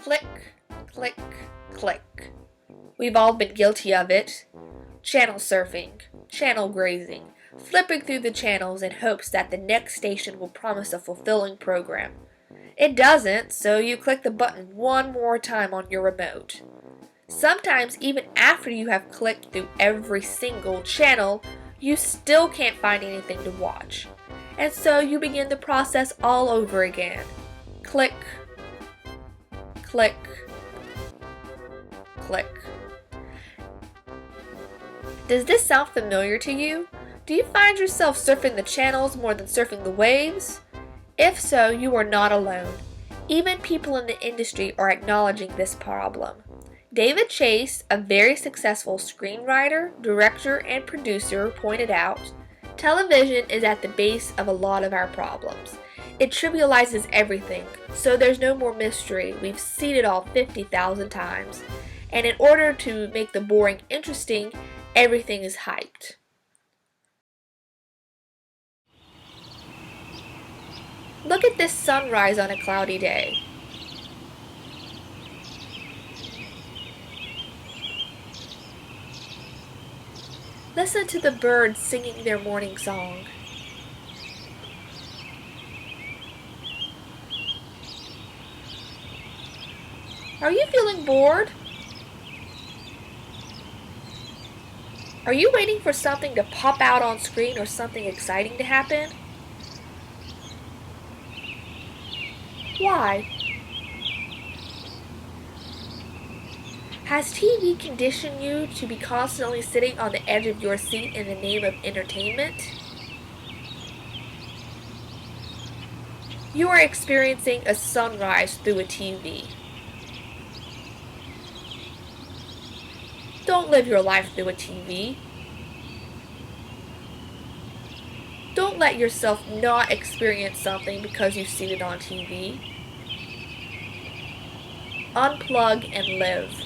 Click, click, click. We've all been guilty of it. Channel surfing, channel grazing, flipping through the channels in hopes that the next station will promise a fulfilling program. It doesn't, so you click the button one more time on your remote. Sometimes, even after you have clicked through every single channel, you still can't find anything to watch. And so you begin the process all over again. Click, click, click. Does this sound familiar to you? Do you find yourself surfing the channels more than surfing the waves? If so, you are not alone. Even people in the industry are acknowledging this problem. David Chase, a very successful screenwriter, director, and producer, pointed out, television is at the base of a lot of our problems. It trivializes everything, so there's no more mystery. We've seen it all 50,000 times. And in order to make the boring interesting, everything is hyped. Look at this sunrise on a cloudy day. Listen to the birds singing their morning song. Are you feeling bored? Are you waiting for something to pop out on screen or something exciting to happen? Why? Has TV conditioned you to be constantly sitting on the edge of your seat in the name of entertainment? You are experiencing a sunrise through a TV. Don't live your life through a TV. Don't let yourself not experience something because you've seen it on TV. Unplug and live.